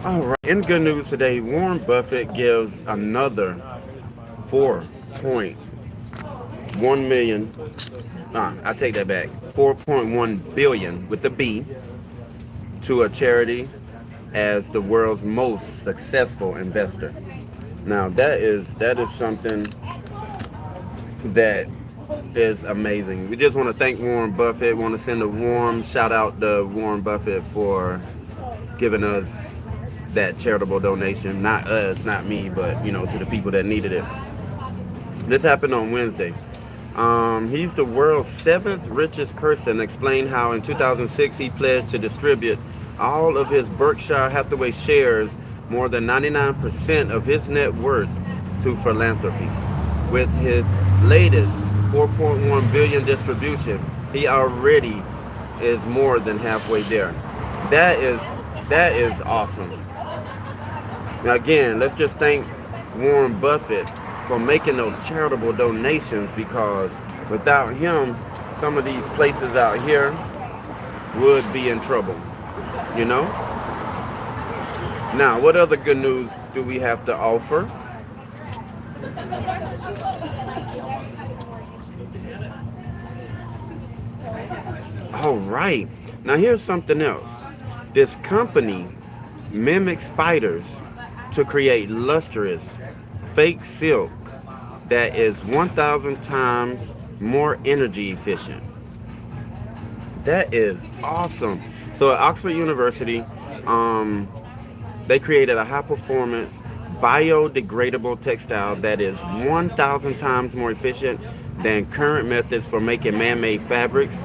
All right. In good news today, Warren Buffett gives another 4.1 million. I take that back. 4.1 billion with the B to a charity as the world's most successful investor. Now that is something that is amazing. We just want to thank Warren Buffett. Want to send a warm shout out to Warren Buffett for giving us that charitable donation. Not us, not me, but to the people that needed it. This happened on Wednesday. He's the world's seventh richest person. Explained how in 2006 he pledged to distribute all of his Berkshire Hathaway shares, more than 99% of his net worth, to philanthropy. With his latest 4.1 billion distribution, he already is more than halfway there. That is awesome. Now again, let's just thank Warren Buffett for making those charitable donations, because without him, some of these places out here would be in trouble, you know? Now, what other good news do we have to offer? All right. Now, here's something else. This company mimics spiders to create lustrous fake silk that is 1,000 times more energy efficient. That is awesome. So at Oxford University, they created a high performance biodegradable textile that is 1,000 times more efficient than current methods for making man-made fabrics,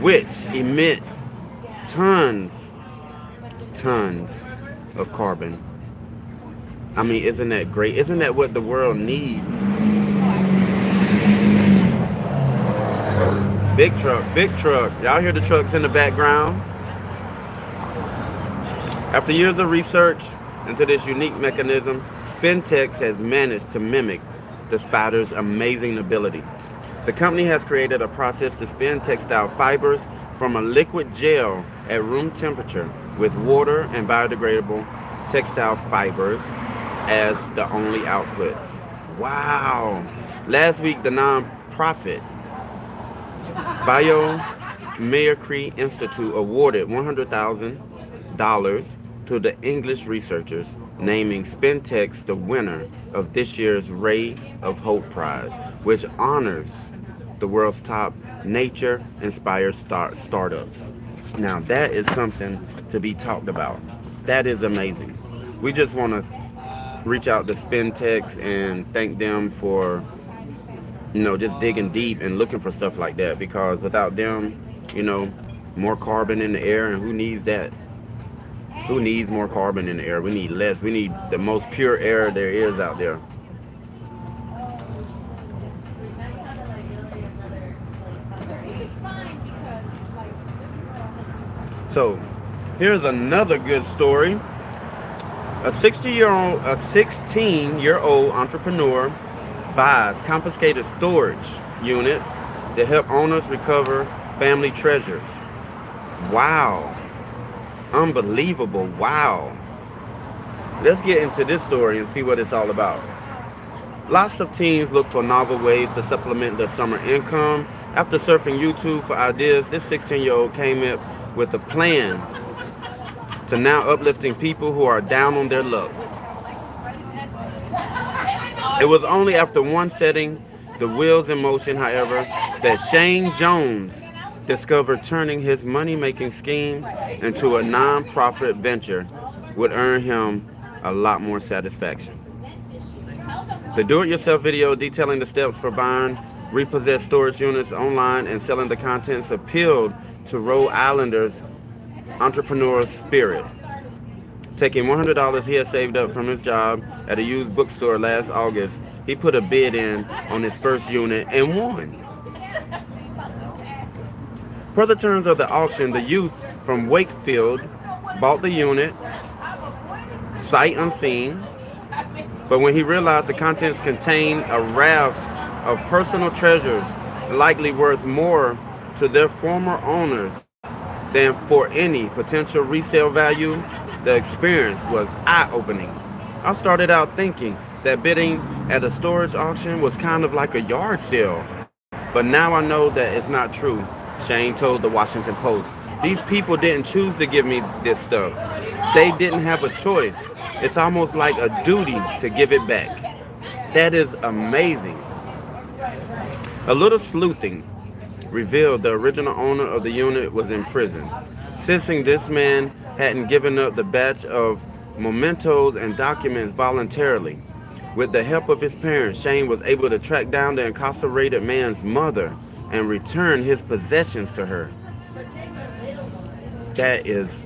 which emits tons of carbon. I mean, isn't that great? Isn't that what the world needs? Big truck, big truck. Y'all hear the trucks in the background? After years of research into this unique mechanism, Spintex has managed to mimic the spider's amazing ability. The company has created a process to spin textile fibers from a liquid gel at room temperature with water and biodegradable textile fibers as the only outputs. Wow. Last week, the non-profit Biomimicry Institute awarded $100,000 to the English researchers, naming Spintex the winner of this year's Ray of Hope Prize, which honors the world's top nature-inspired startups. Now, that is something to be talked about. That is amazing. We just want to reach out to Spintex and thank them for, just digging deep and looking for stuff like that, because without them, more carbon in the air, and who needs that? Who needs more carbon in the air? We need less. We need the most pure air there is out there. So, here's another good story. A 16-year-old entrepreneur buys confiscated storage units to help owners recover family treasures. Wow. Unbelievable. Wow. Let's get into this story and see what it's all about. Lots of teens look for novel ways to supplement their summer income. After surfing YouTube for ideas, this 16-year-old came up with a plan to now uplifting people who are down on their luck. It was only after one setting the wheels in motion, however, that Shane Jones discovered turning his money-making scheme into a non-profit venture would earn him a lot more satisfaction. The do-it-yourself video detailing the steps for buying repossessed storage units online and selling the contents appealed to Rhode Islanders' entrepreneurial spirit. Taking $100 he had saved up from his job at a used bookstore last August, he put a bid in on his first unit and won. Per the terms of the auction, the youth from Wakefield bought the unit sight unseen, but when he realized the contents contained a raft of personal treasures likely worth more to their former owners than for any potential resale value, The experience was eye-opening. I started out thinking that bidding at a storage auction was kind of like a yard sale, but now I know that it's not true, Shane told the Washington Post. These people didn't choose to give me this stuff. They didn't have a choice. It's almost like a duty to give it back. That is amazing. A little sleuthing revealed the original owner of the unit was in prison. Sensing this man hadn't given up the batch of mementos and documents voluntarily. With the help of his parents, Shane was able to track down the incarcerated man's mother and return his possessions to her. That is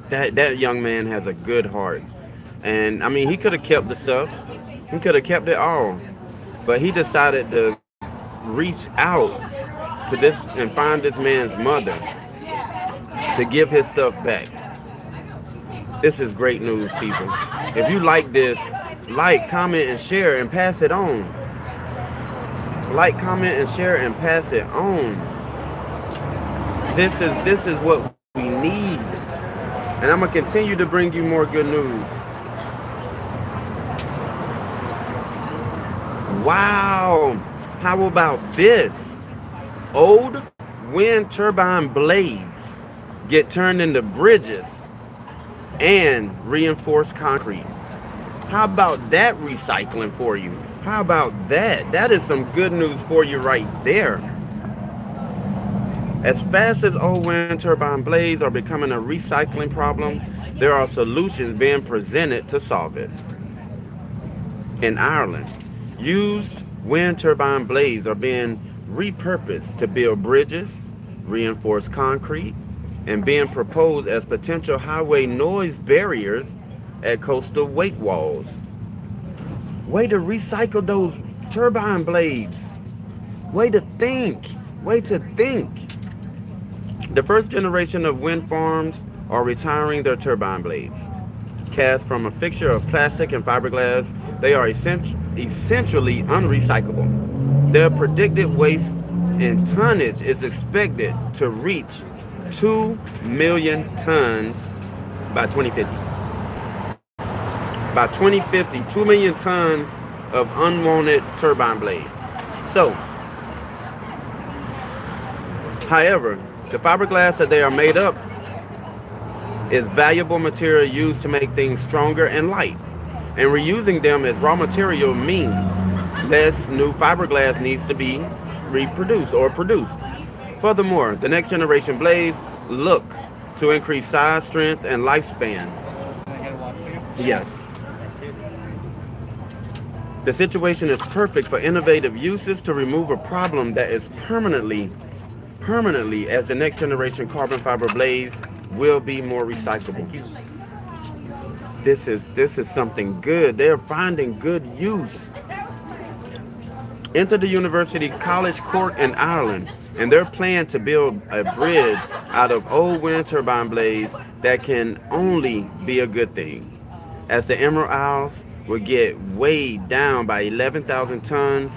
that young man has a good heart. And I mean, he could have kept the stuff. He could have kept it all. But he decided to reach out to this and find this man's mother to give his stuff back. This is great news, people. If you like this, like, comment, and share, and pass it on. Like, comment, and share, and pass it on. This is what we need. And I'm gonna continue to bring you more good news. Wow. How about this? Old wind turbine blades get turned into bridges and reinforced concrete. How about that recycling for you? How about that? That is some good news for you right there. As fast as old wind turbine blades are becoming a recycling problem, there are solutions being presented to solve it. In Ireland, used wind turbine blades are being repurposed to build bridges, reinforced concrete, and being proposed as potential highway noise barriers at coastal wake walls. Way to recycle those turbine blades. Way to think. Way to think. The first generation of wind farms are retiring their turbine blades. Cast from a fixture of plastic and fiberglass, they are essentially unrecyclable. Their predicted waste in tonnage is expected to reach 2 million tons by 2050. By 2050, 2 million tons of unwanted turbine blades. So, however, the fiberglass that they are made up is valuable material used to make things stronger and light. And reusing them as raw material means less new fiberglass needs to be reproduced or produced. Furthermore, the next generation blades look to increase size, strength, and lifespan. Yes. The situation is perfect for innovative uses to remove a problem that is permanently, as the next generation carbon fiber blades will be more recyclable. This is something good. They're finding good use. Enter the University College Cork in Ireland, and their plan to build a bridge out of old wind turbine blades that can only be a good thing, as the Emerald Isles will get weighed down by 11,000 tons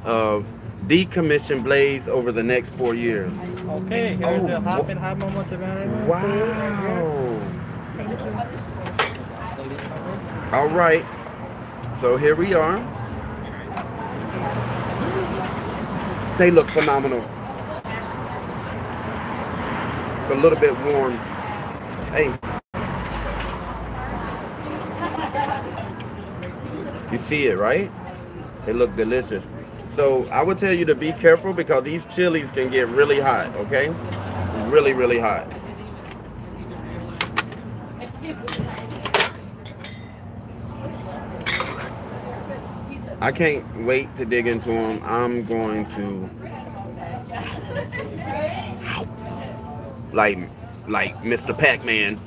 of decommissioned blades over the next 4 years. Okay, here's a half and half moment to manage. Wow. All right. So here we are. They look phenomenal. It's a little bit warm. Hey. You see it, right? They look delicious. So I would tell you to be careful because these chilies can get really hot, okay? Really, really hot. I can't wait to dig into them. I'm going to like Mr. Pac-Man.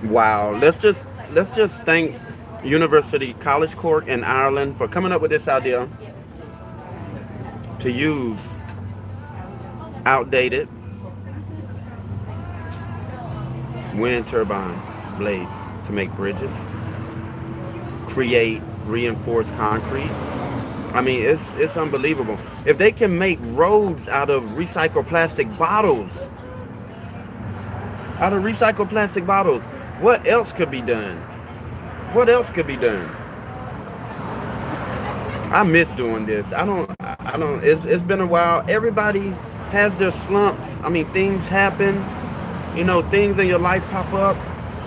Wow. Let's just thank University College Cork in Ireland for coming up with this idea to use outdated wind turbine blades to make bridges, create reinforced concrete. I mean, it's unbelievable. If they can make roads out of recycled plastic bottles, out of recycled plastic bottles. What else could be done? What else could be done? I miss doing this. I don't, it's been a while. Everybody has their slumps. I mean, things happen, you know, things in your life pop up.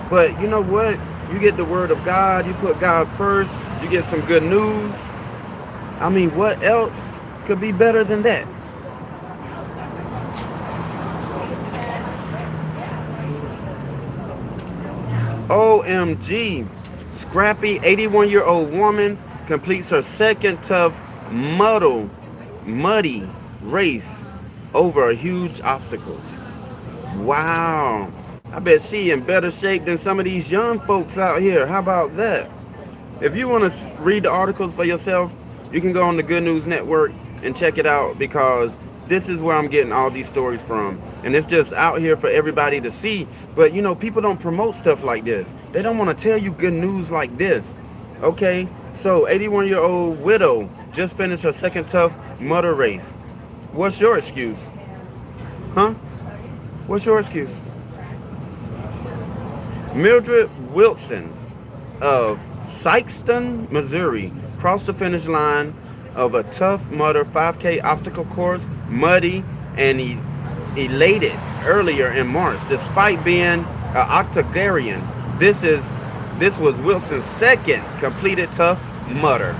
But you know what? You get the word of God, you put God first, you get some good news. I mean, what else could be better than that? OMG. Scrappy 81-year-old woman completes her second tough muddy race over huge obstacles. Wow. I bet she in better shape than some of these young folks out here. How about that? If you want to read the articles for yourself, you can go on the Good News Network and check it out because this is where I'm getting all these stories from. And it's just out here for everybody to see. But you know, people don't promote stuff like this. They don't want to tell you good news like this. Okay? So 81-year-old widow just finished her second tough mudder race. What's your excuse? Huh? What's your excuse? Mildred Wilson of Sikeston, Missouri, crossed the finish line of a Tough Mudder 5K obstacle course, muddy and elated earlier in March. Despite being an octogenarian, this was Wilson's second completed Tough Mudder.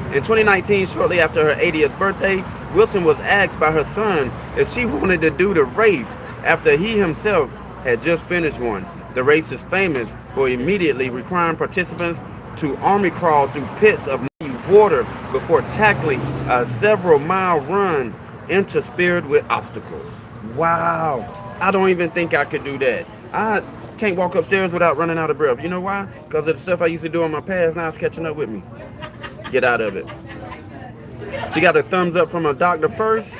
In 2019, shortly after her 80th birthday, Wilson was asked by her son if she wanted to do the race after he himself had just finished one. The race is famous for immediately requiring participants to army crawl through pits of muddy water before tackling a several-mile run interspersed with obstacles. Wow. I don't even think I could do that. I can't walk upstairs without running out of breath. You know why? Because of the stuff I used to do in my past, now it's catching up with me. Get out of it. She got a thumbs up from her doctor first,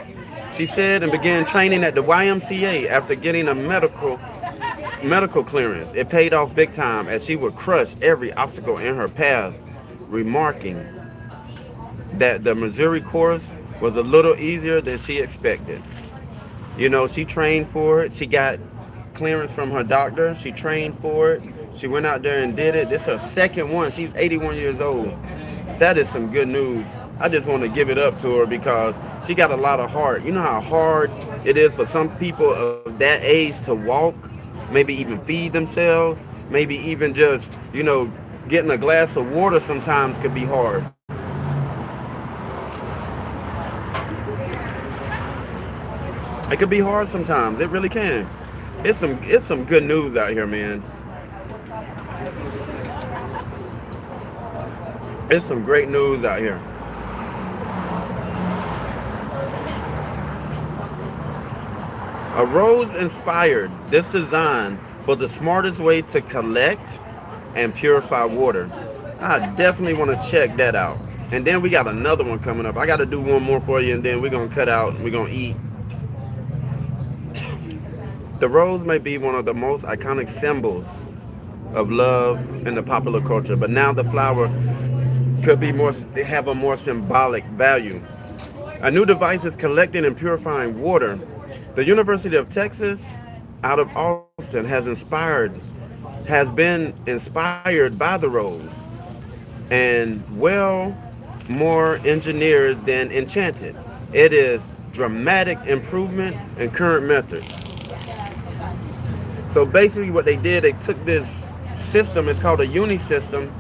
she said, and began training at the YMCA after getting a medical clearance. It paid off big time as she would crush every obstacle in her path, remarking that the Missouri course was a little easier than she expected. You know, she trained for it. She got clearance from her doctor. She trained for it. She went out there and did it. This is her second one. She's 81 years old. That is some good news. I just want to give it up to her because she got a lot of heart. You know how hard it is for some people of that age to walk, maybe even feed themselves, maybe even just, you know, getting a glass of water sometimes could be hard. It could be hard sometimes. It really can. It's some good news out here, man. It's some great news out here. A rose inspired this design for the smartest way to collect and purify water. I definitely want to check that out. And then we got another one coming up. I got to do one more for you and then we're going to cut out and we're going to eat. The rose may be one of the most iconic symbols of love in the popular culture, but now the flower could be have a more symbolic value. A new device is collecting and purifying water. The University of Texas out of Austin has been inspired by the rose and well more engineered than enchanted. It is dramatic improvement in current methods. So basically what they did, they took this system, it's called a uni system,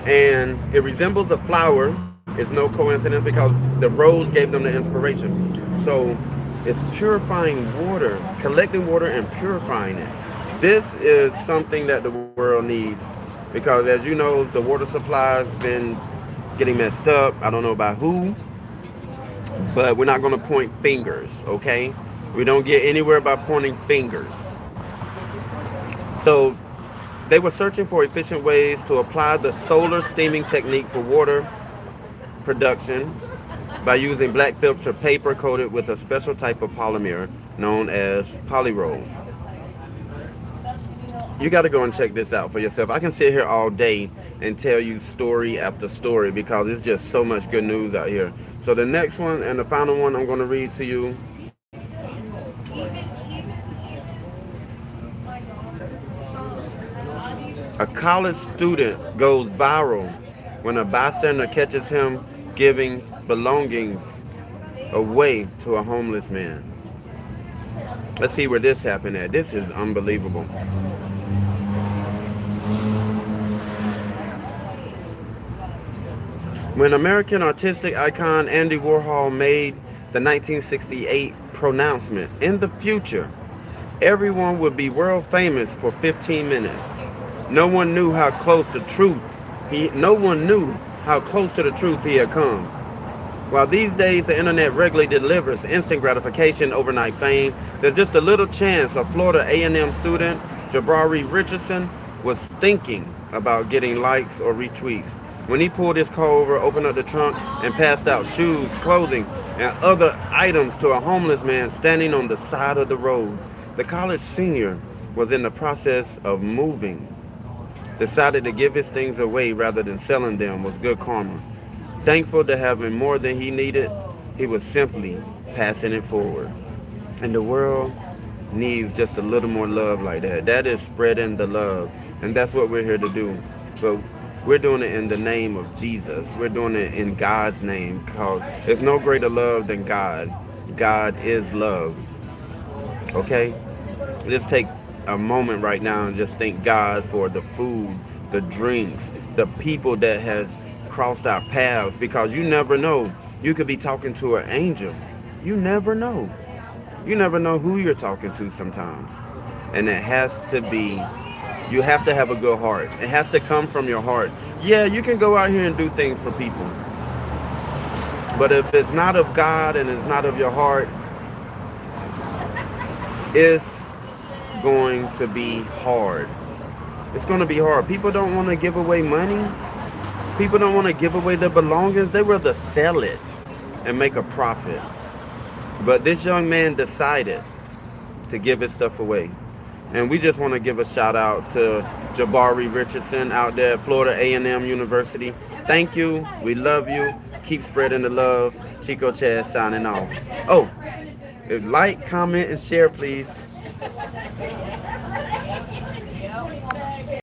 and it resembles a flower. It's no coincidence because the rose gave them the inspiration. So it's purifying water, collecting water and purifying it. This is something that the world needs because as you know, the water supply has been getting messed up. I don't know by who, but we're not going to point fingers, okay? We don't get anywhere by pointing fingers. So they were searching for efficient ways to apply the solar steaming technique for water production by using black filter paper coated with a special type of polymer known as polyroll. You got to go and check this out for yourself. I can sit here all day and tell you story after story because there's just so much good news out here. So the next one and the final one I'm going to read to you A college student goes viral when a bystander catches him giving belongings away to a homeless man. Let's see where this happened at. This is unbelievable. When American artistic icon Andy Warhol made the 1968 pronouncement, in the future, everyone would be world famous for 15 minutes. No one knew how close to truth no one knew how close to the truth he had come. While these days the internet regularly delivers instant gratification, overnight fame, there's just a little chance a Florida A&M student, Jabari Richardson, was thinking about getting likes or retweets. When he pulled his car over, opened up the trunk, and passed out shoes, clothing, and other items to a homeless man standing on the side of the road, the college senior was in the process of moving. Decided to give his things away rather than selling them was good karma. Thankful to having more than he needed, he was simply passing it forward. And the world needs just a little more love like that. That is spreading the love. And that's what we're here to do. But we're doing it in the name of Jesus. We're doing it in God's name because there's no greater love than God. God is love. Okay? Just take a moment right now and just thank God for the food, the drinks, the people that has crossed our paths, because you never know. You could be talking to an angel. You never know. You never know who you're talking to sometimes. And it has to be, you have to have a good heart. It has to come from your heart. Yeah, you can go out here and do things for people. But if it's not of God and it's not of your heart, it's going to be hard. It's going to be hard. People don't want to give away money. People don't want to give away their belongings. They rather sell it and make a profit. But this young man decided to give his stuff away. And we just want to give a shout out to Jabari Richardson out there at Florida A&M University. Thank you. We love you. Keep spreading the love. Chico Chad signing off. Oh, like, comment, and share, please.